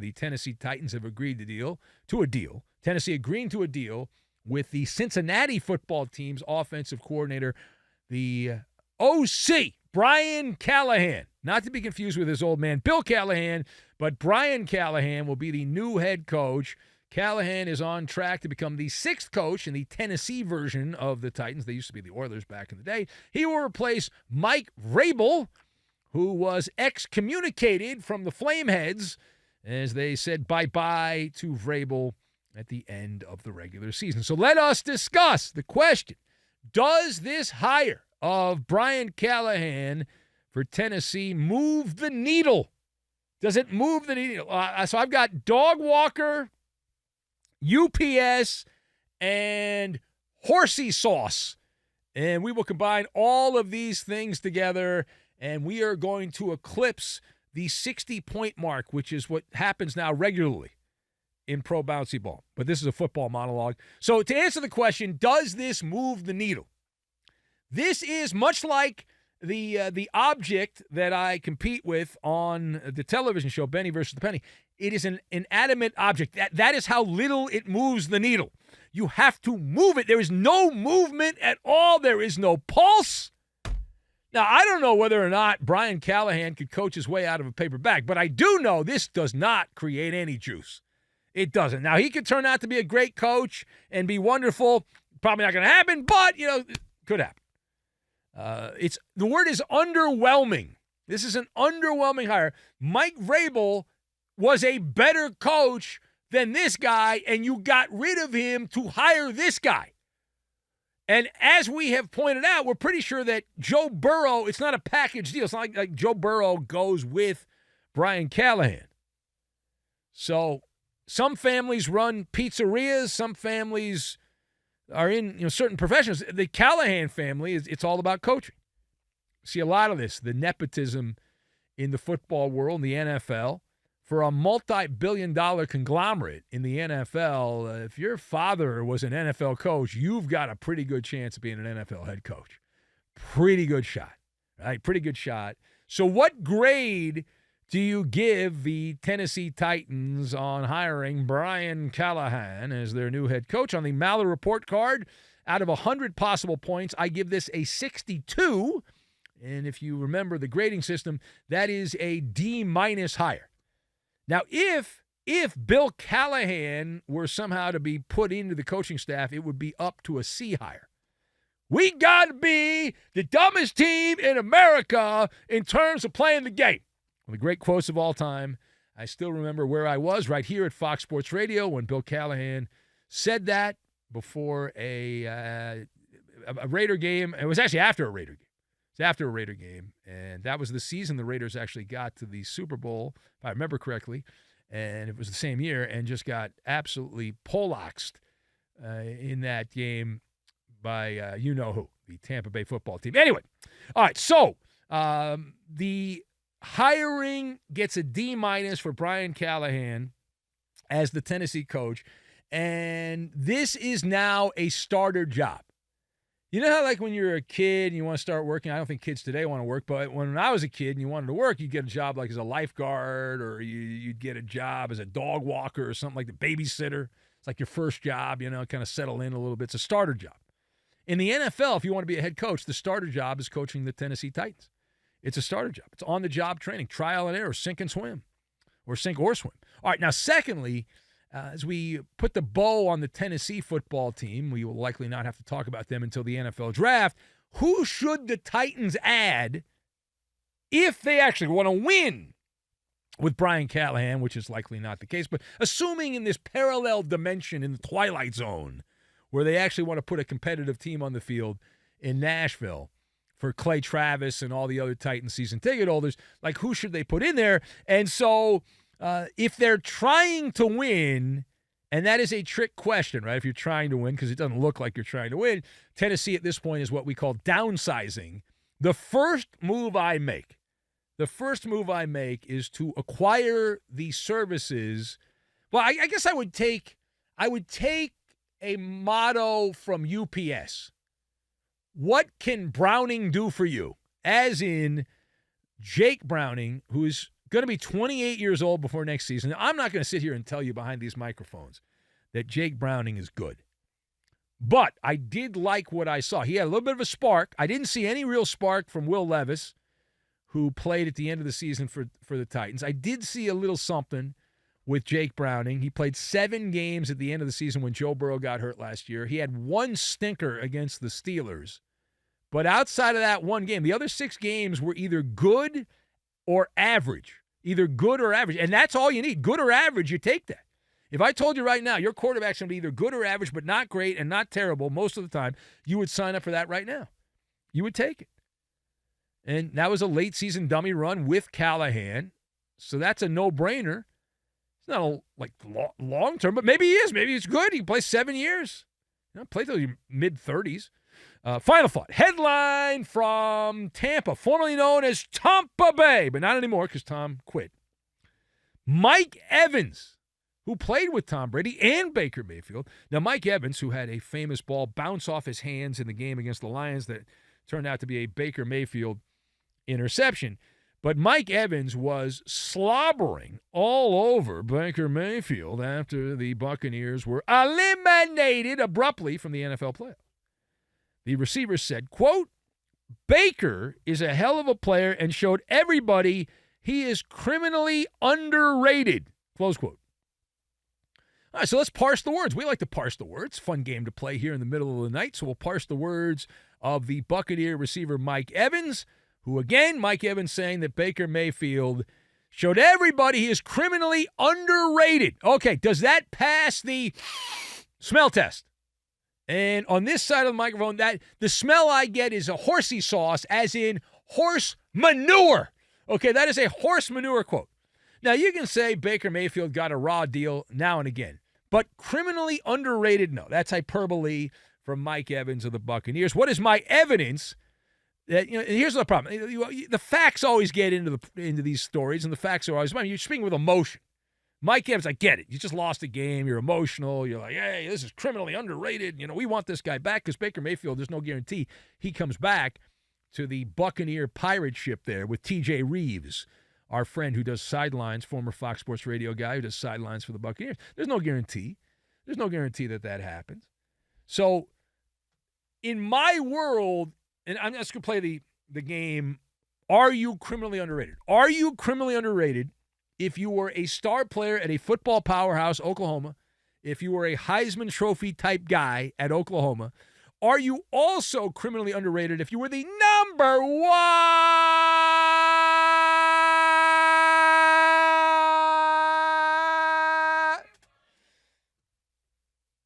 the Tennessee Titans have agreed to a deal. Tennessee agreeing to a deal with the Cincinnati football team's offensive coordinator, the OC, Brian Callahan. Not to be confused with his old man, Bill Callahan, but Brian Callahan will be the new head coach. Callahan is on track to become the sixth coach in the Tennessee version of the Titans. They used to be the Oilers back in the day. He will replace Mike Vrabel, who was excommunicated from the Flameheads as they said bye-bye to Vrabel at the end of the regular season. So let us discuss the question. Does this hire of Brian Callahan for Tennessee move the needle? Does it move the needle? So I've got Dog Walker, UPS, and horsey sauce. And we will combine all of these things together, and we are going to eclipse the 60-point mark, which is what happens now regularly in pro bouncy ball. But this is a football monologue. So to answer the question, does this move the needle? This is much like the object that I compete with on the television show, Benny versus the Penny. It is an inanimate object. That is how little it moves the needle. You have to move it. There is no movement at all. There is no pulse. Now, I don't know whether or not Brian Callahan could coach his way out of a paper bag, but I do know this does not create any juice. It doesn't. Now, he could turn out to be a great coach and be wonderful. Probably not going to happen, but, it could happen. The word is underwhelming. This is an underwhelming hire. Mike Vrabel was a better coach than this guy, and you got rid of him to hire this guy. And as we have pointed out, we're pretty sure that Joe Burrow, it's not a package deal. It's not like Joe Burrow goes with Brian Callahan. So some families run pizzerias. Some families are in certain professions. The Callahan family, it's all about coaching. See a lot of this, the nepotism in the football world, in the NFL. For a multi-billion-dollar conglomerate in the NFL, if your father was an NFL coach, you've got a pretty good chance of being an NFL head coach. Pretty good shot, right? Pretty good shot. So what grade do you give the Tennessee Titans on hiring Brian Callahan as their new head coach? On the Maller report card, out of 100 possible points, I give this a 62. And if you remember the grading system, that is a D- hire. Now, if Bill Callahan were somehow to be put into the coaching staff, it would be up to a C hire. We got to be the dumbest team in America in terms of playing the game. One of the great quotes of all time. I still remember where I was right here at Fox Sports Radio when Bill Callahan said that before a Raider game. It was actually after a Raider game. It's after a Raider game, and that was the season the Raiders actually got to the Super Bowl, if I remember correctly, and it was the same year, and just got absolutely poleaxed in that game by you-know-who, the Tampa Bay football team. Anyway, all right, so the hiring gets a D- for Brian Callahan as the Tennessee coach, and this is now a starter job. You know how, like, when you're a kid and you want to start working, I don't think kids today want to work, but when I was a kid and you wanted to work, you'd get a job like as a lifeguard, or you'd get a job as a dog walker or something like the babysitter. It's like your first job, kind of settle in a little bit. It's a starter job. In the NFL, if you want to be a head coach, the starter job is coaching the Tennessee Titans. It's a starter job. It's on-the-job training, trial and error, sink and swim, or sink or swim. All right, now, secondly, as we put the bow on the Tennessee football team, we will likely not have to talk about them until the NFL draft. Who should the Titans add if they actually want to win with Brian Callahan, which is likely not the case, but assuming in this parallel dimension in the Twilight Zone where they actually want to put a competitive team on the field in Nashville for Clay Travis and all the other Titans season ticket holders, like who should they put in there? And so if they're trying to win, and that is a trick question, right? If you're trying to win, because it doesn't look like you're trying to win, Tennessee at this point is what we call downsizing. The first move I make is to acquire the services. Well, I guess I would take a motto from UPS. What can Browning do for you? As in Jake Browning, who is going to be 28 years old before next season. I'm not going to sit here and tell you behind these microphones that Jake Browning is good. But I did like what I saw. He had a little bit of a spark. I didn't see any real spark from Will Levis, who played at the end of the season for the Titans. I did see a little something with Jake Browning. He played 7 games at the end of the season when Joe Burrow got hurt last year. He had 1 stinker against the Steelers. But outside of that one game, the other 6 games were either good or average. Either good or average. And that's all you need. Good or average, you take that. If I told you right now your quarterback's going to be either good or average, but not great and not terrible most of the time, you would sign up for that right now. You would take it. And that was a late season dummy run with Callahan. So that's a no-brainer. It's not a long-term, but maybe he is. Maybe it's good. He can play 7 years. Play till your mid-30s. Final thought. Headline from Tampa, formerly known as Tampa Bay, but not anymore because Tom quit. Mike Evans, who played with Tom Brady and Baker Mayfield. Now, Mike Evans, who had a famous ball bounce off his hands in the game against the Lions that turned out to be a Baker Mayfield interception. But Mike Evans was slobbering all over Baker Mayfield after the Buccaneers were eliminated abruptly from the NFL playoffs. The receiver said, quote, Baker is a hell of a player and showed everybody he is criminally underrated, close quote. All right, so let's parse the words. We like to parse the words. Fun game to play here in the middle of the night. So we'll parse the words of the Buccaneer receiver Mike Evans, who again, Mike Evans saying that Baker Mayfield showed everybody he is criminally underrated. Okay, does that pass the smell test? And on this side of the microphone, that the smell I get is a horsey sauce, as in horse manure. Okay, that is a horse manure quote. Now, you can say Baker Mayfield got a raw deal now and again, but criminally underrated, no. That's hyperbole from Mike Evans of the Buccaneers. What is my evidence? That, here's the problem. The facts always get into these stories, and the facts are always, you're speaking with emotion. Mike Evans, I get it. You just lost a game. You're emotional. You're like, hey, this is criminally underrated. We want this guy back because Baker Mayfield, there's no guarantee he comes back to the Buccaneer pirate ship there with TJ Reeves, our friend who does sidelines, former Fox Sports Radio guy who does sidelines for the Buccaneers. There's no guarantee. There's no guarantee that happens. So in my world, and I'm just going to play the game, are you criminally underrated? Are you criminally underrated if you were a star player at a football powerhouse, Oklahoma, if you were a Heisman Trophy type guy at Oklahoma? Are you also criminally underrated if you were the number 1?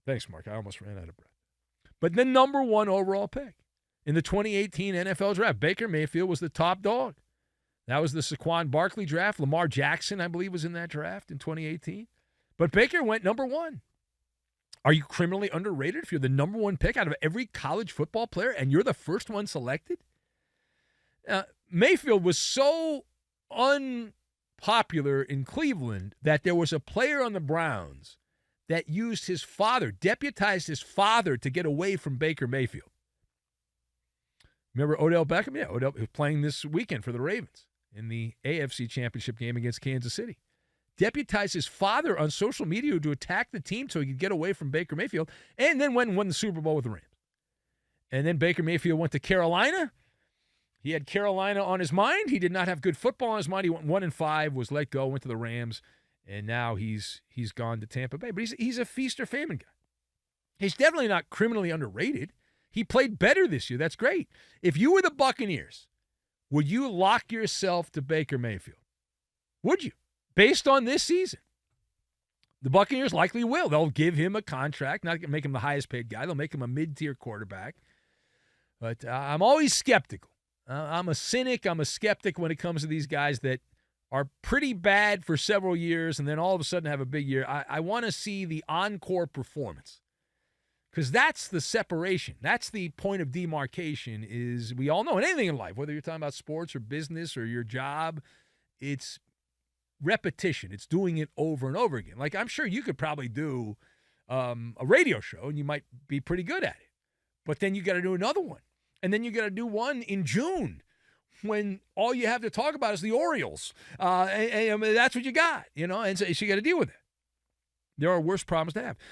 Thanks, Mark. I almost ran out of breath. But the number 1 overall pick in the 2018 NFL draft. Baker Mayfield was the top dog. That was the Saquon Barkley draft. Lamar Jackson, I believe, was in that draft in 2018. But Baker went number 1. Are you criminally underrated if you're the number 1 pick out of every college football player and you're the first one selected? Mayfield was so unpopular in Cleveland that there was a player on the Browns that used his father, deputized his father to get away from Baker Mayfield. Remember Odell Beckham? Yeah, Odell was playing this weekend for the Ravens in the AFC Championship game against Kansas City. Deputized his father on social media to attack the team so he could get away from Baker Mayfield, and then went and won the Super Bowl with the Rams. And then Baker Mayfield went to Carolina. He had Carolina on his mind. He did not have good football on his mind. He went 1-5, was let go, went to the Rams, and now he's gone to Tampa Bay. But he's a feast or famine guy. He's definitely not criminally underrated. He played better this year. That's great. If you were the Buccaneers, would you lock yourself to Baker Mayfield? Would you? Based on this season. The Buccaneers likely will. They'll give him a contract, not make him the highest paid guy. They'll make him a mid-tier quarterback. But I'm always skeptical. I'm a cynic. I'm a skeptic when it comes to these guys that are pretty bad for several years and then all of a sudden have a big year. I want to see the encore performance. Because that's the separation. That's the point of demarcation is we all know in anything in life, whether you're talking about sports or business or your job, it's repetition. It's doing it over and over again. Like I'm sure you could probably do a radio show and you might be pretty good at it. But then you got to do another one. And then you got to do one in June when all you have to talk about is the Orioles. And that's what you got, and so you got to deal with it. There are worse problems to have.